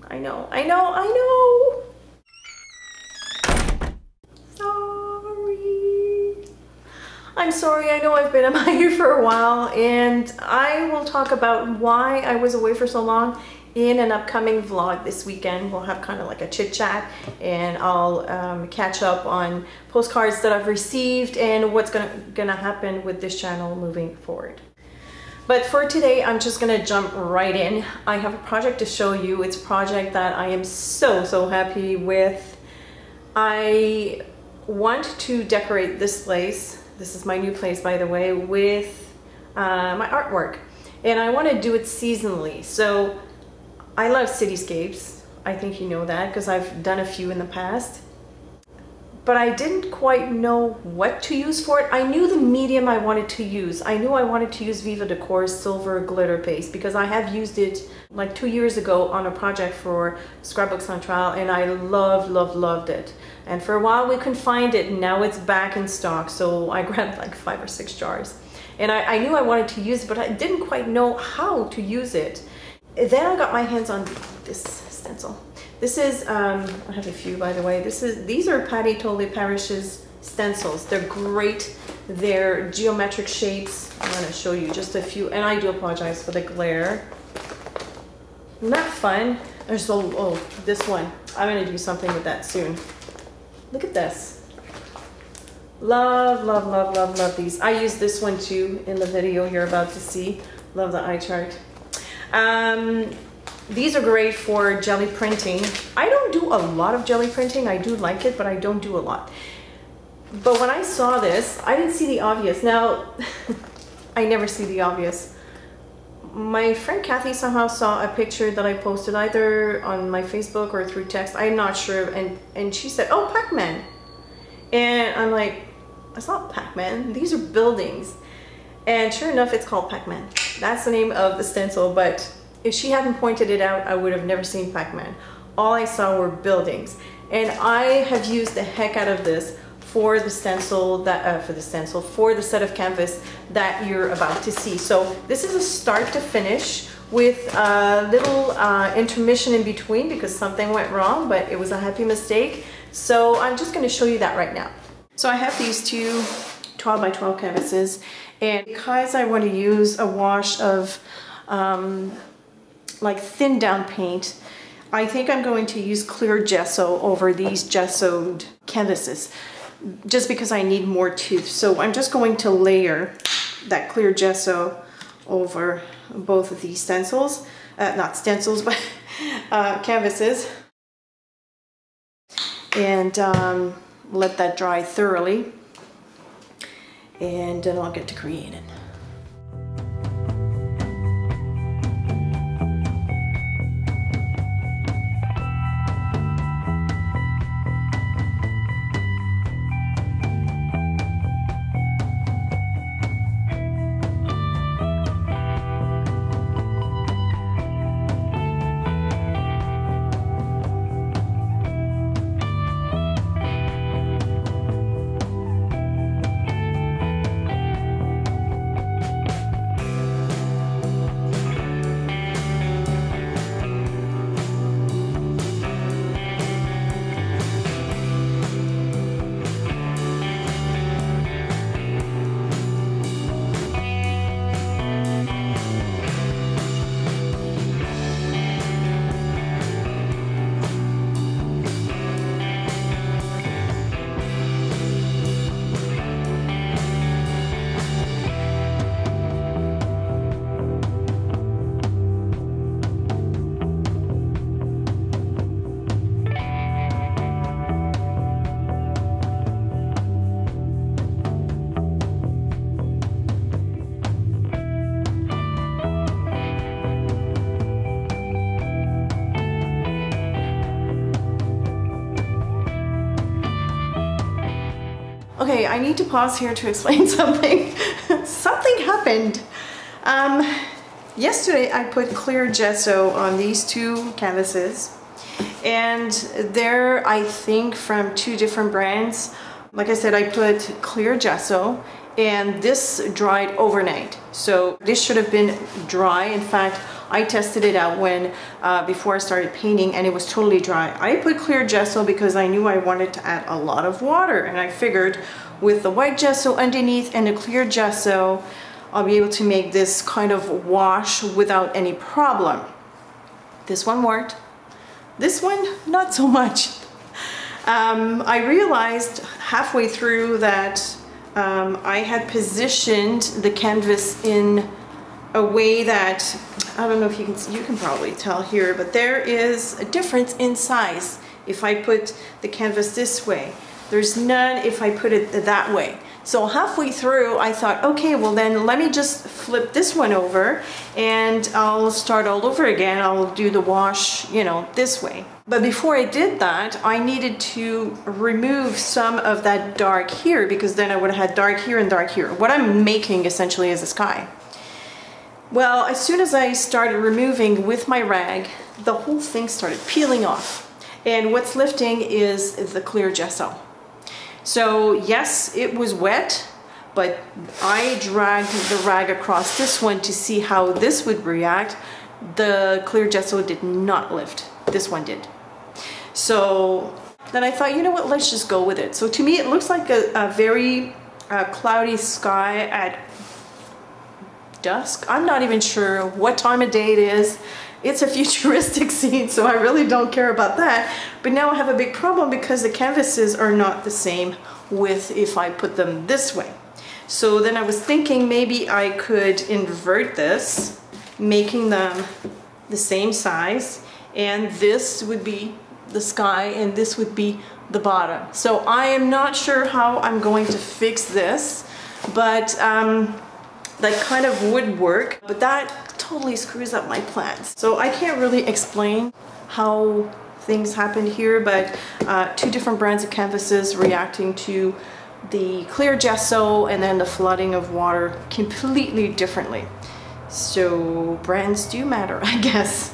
I know. I'm sorry, I know I've been MIA for a while, and I will talk about why I was away for so long in an upcoming vlog this weekend. We'll have kind of like a chit chat, and I'll catch up on postcards that I've received and what's gonna happen with this channel moving forward. But for today, I'm just gonna jump right in. I have a project to show you. It's a project that I am so happy with. I want to decorate this place. This is my new place, by the way, with my artwork. And I want to do it seasonally. So I love cityscapes. I think you know that because I've done a few in the past. But I didn't quite know what to use for it. I knew the medium I wanted to use. I knew I wanted to use Viva Decor's silver glitter paste because I have used it like 2 years ago on a project for Scrapbook Centrale, and I loved it. And for a while we couldn't find it, and now it's back in stock. So I grabbed like 5 or 6 jars. And I knew I wanted to use it, but I didn't quite know how to use it. Then I got my hands on this stencil. This is, I have a few, by the way. These are Patti Tolley Parrish's stencils. They're great. They're geometric shapes. I'm gonna show you just a few, and I do apologize for the glare. Isn't that fun? There's this one. I'm gonna do something with that soon. Look at this. Love these. I use this one too in the video you're about to see. Love the eye chart. These are great for jelly printing. I don't do a lot of jelly printing. I do like it, but I don't do a lot. But when I saw this, I didn't see the obvious. Now, I never see the obvious. My friend Kathy somehow saw a picture that I posted either on my Facebook or through text. I'm not sure. And she said, oh, Pac-Man. And I'm like, it's not Pac-Man. These are buildings. And sure enough, it's called Pac-Man. That's the name of the stencil. But if she hadn't pointed it out, I would have never seen Pac-Man. All I saw were buildings. And I have used the heck out of this for the stencil for the set of canvas that you're about to see. So this is a start to finish with a little intermission in between because something went wrong, but it was a happy mistake. So I'm just going to show you that right now. So I have these two 12 by 12 canvases, and because I want to use a wash of like thin down paint, I think I'm going to use clear gesso over these gessoed canvases, just because I need more tooth. So I'm just going to layer that clear gesso over both of these stencils, not stencils, but canvases, and let that dry thoroughly, and then I'll get to creating. Okay, I need to pause here to explain something. Something happened. Yesterday I put clear gesso on these two canvases, and they're, I think, from 2 different brands. Like I said, I put clear gesso, and this dried overnight. So this should have been dry. In fact, I tested it out when before I started painting, and it was totally dry. I put clear gesso because I knew I wanted to add a lot of water, and I figured with the white gesso underneath and the clear gesso, I'll be able to make this kind of wash without any problem. This one worked. This one, not so much. I realized halfway through that I had positioned the canvas in a way that, I don't know if you can probably tell here, but there is a difference in size if I put the canvas this way. There's none if I put it that way. So halfway through I thought, okay, well then let me just flip this one over and I'll start all over again. I'll do the wash, you know, this way. But before I did that, I needed to remove some of that dark here, because then I would have had dark here and dark here. What I'm making essentially is a sky. Well, as soon as I started removing with my rag, the whole thing started peeling off. And what's lifting is the clear gesso. So yes, it was wet, but I dragged the rag across this one to see how this would react. The clear gesso did not lift. This one did. So then I thought, you know what, let's just go with it. So to me, it looks like a very cloudy sky at dusk. I'm not even sure what time of day it is. It's a futuristic scene, so I really don't care about that. But now I have a big problem because the canvases are not the same width if I put them this way. So then I was thinking maybe I could invert this, making them the same size, and this would be the sky and this would be the bottom. So I am not sure how I'm going to fix this, but that kind of would work, but that totally screws up my plans. So I can't really explain how things happened here, but two different brands of canvases reacting to the clear gesso and then the flooding of water completely differently. So brands do matter, I guess.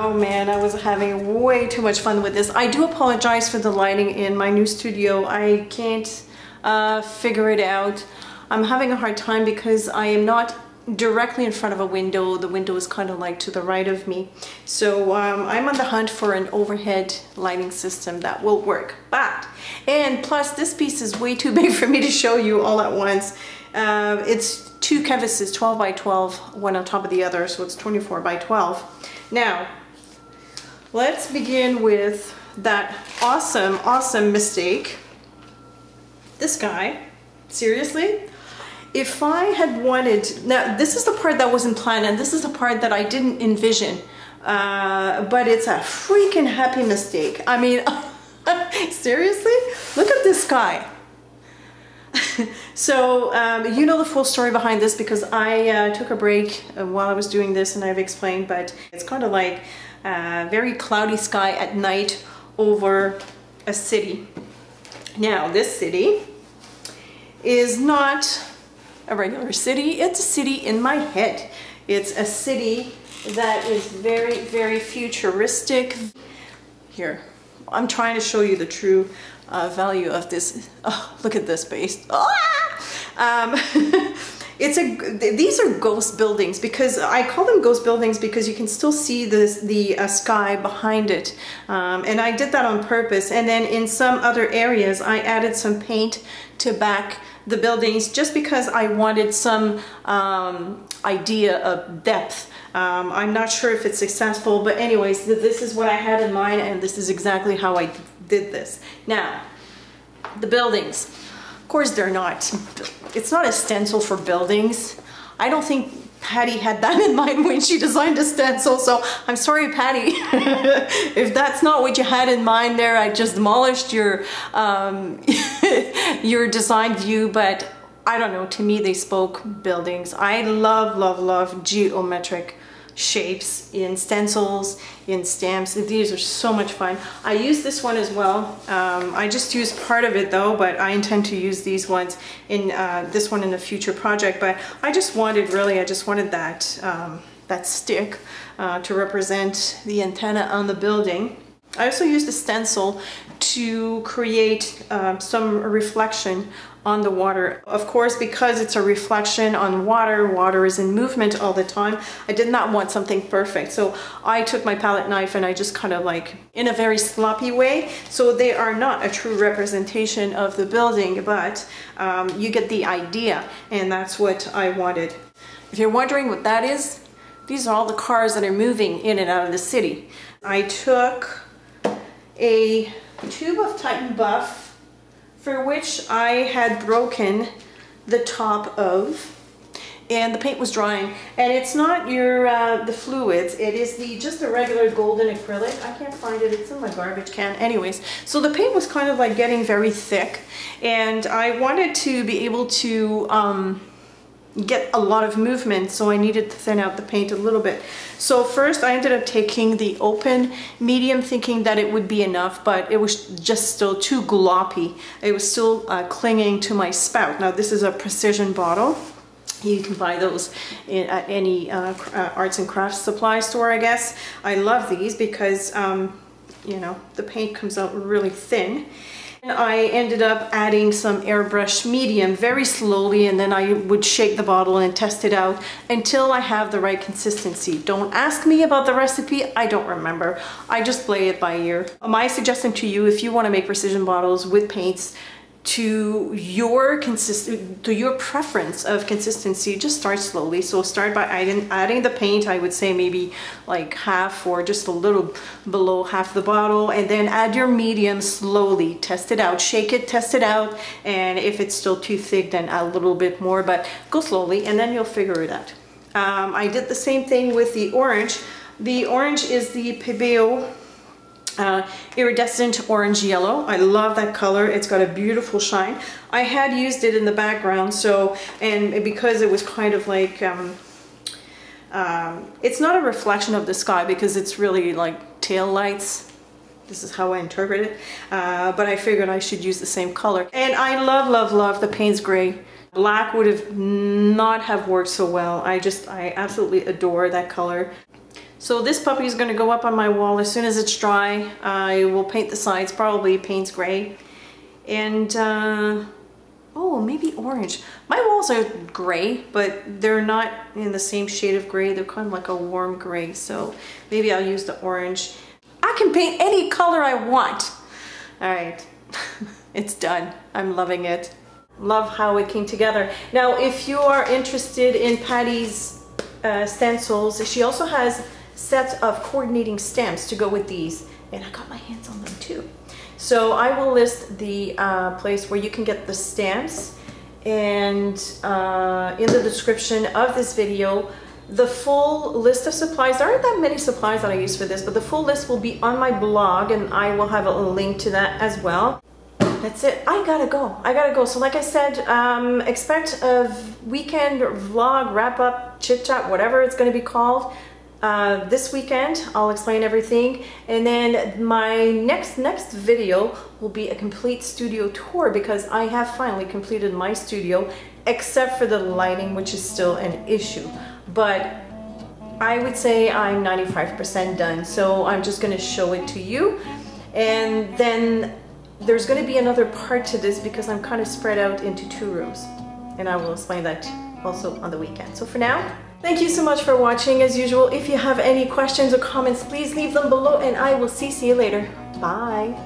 Oh man, I was having way too much fun with this. I do apologize for the lighting in my new studio. I can't figure it out. I'm having a hard time because I am not directly in front of a window. The window is kind of like to the right of me. So I'm on the hunt for an overhead lighting system that will work. And plus this piece is way too big for me to show you all at once. It's two canvases, 12 by 12, one on top of the other, so it's 24 by 12. Now, let's begin with that awesome mistake. This guy, seriously? If I had wanted, now this is the part that wasn't planned and this is the part that I didn't envision, but it's a freaking happy mistake. I mean, seriously? Look at this guy. So, you know the full story behind this because I took a break while I was doing this and I've explained, but it's kind of like very cloudy sky at night over a city. Now, this city is not a regular city, it's a city in my head. It's a city that is very futuristic. Here, I'm trying to show you the true value of this. Oh, look at this base. These are ghost buildings because I call them ghost buildings because you can still see the sky behind it. And I did that on purpose. And then in some other areas, I added some paint to back the buildings just because I wanted some idea of depth. I'm not sure if it's successful, but anyways, this is what I had in mind and this is exactly how I did this. Now, the buildings, of course they're not, it's not a stencil for buildings. I don't think Patti had that in mind when she designed a stencil, so I'm sorry, Patti, if that's not what you had in mind there. I just demolished your your design view, but I don't know, to me they spoke buildings. I love geometric shapes in stencils, in stamps. These are so much fun. I use this one as well. I just used part of it though, but I intend to use these ones in this one in a future project. But I just wanted that that stick to represent the antenna on the building. I also used a stencil to create some reflection on the water. Of course, because it's a reflection on water, water is in movement all the time. I did not want something perfect. So I took my palette knife and I just kind of like, in a very sloppy way. So they are not a true representation of the building, but you get the idea. And that's what I wanted. If you're wondering what that is, these are all the cars that are moving in and out of the city. I took a tube of Titan Buff, for which I had broken the top of, and the paint was drying. And it's not your the fluids, it is just the regular golden acrylic. I can't find it, it's in my garbage can. Anyways, so the paint was kind of like getting very thick, and I wanted to be able to get a lot of movement, so I needed to thin out the paint a little bit. So first I ended up taking the open medium, thinking that it would be enough, but it was just still too gloppy. It was still clinging to my spout. Now this is a precision bottle. You can buy those at any arts and crafts supply store, I guess. I love these because you know, the paint comes out really thin. And I ended up adding some airbrush medium very slowly, and then I would shake the bottle and test it out until I have the right consistency. Don't ask me about the recipe, I don't remember. I just play it by ear. My suggestion to you, if you want to make precision bottles with paints to your preference of consistency, just start slowly. So start by adding the paint. I would say maybe like half or just a little below half the bottle, and then add your medium slowly. Test it out, shake it, test it out, and if it's still too thick, then add a little bit more, but go slowly and then you'll figure it out. I did the same thing with the orange. The orange is the d.d.o iridescent orange yellow. I love that color. It's got a beautiful shine. I had used it in the background, so, and because it was kind of like it's not a reflection of the sky because it's really like tail lights. This is how I interpret it, but I figured I should use the same color. And I love the Payne's gray. Black would have not have worked so well. I absolutely adore that color. So this puppy is going to go up on my wall as soon as it's dry. I will paint the sides, probably paints gray. And, oh, maybe orange. My walls are gray, but they're not in the same shade of gray. They're kind of like a warm gray, so maybe I'll use the orange. I can paint any color I want. All right, it's done. I'm loving it. Love how it came together. Now, if you are interested in Patti's stencils, she also has sets of coordinating stamps to go with these, and I got my hands on them too. So I will list the place where you can get the stamps, and in the description of this video, the full list of supplies. There aren't that many supplies that I use for this, but the full list will be on my blog, and I will have a link to that as well. That's it. I gotta go. So like I said, expect a weekend vlog, wrap up, chit chat, whatever it's going to be called. This weekend I'll explain everything, and then my next video will be a complete studio tour, because I have finally completed my studio, except for the lighting, which is still an issue, but I would say I'm 95% done. So I'm just going to show it to you, and then there's going to be another part to this because I'm kind of spread out into 2 rooms, and I will explain that also on the weekend. So for now, thank you so much for watching. As usual, if you have any questions or comments, please leave them below, and I will see you later. Bye.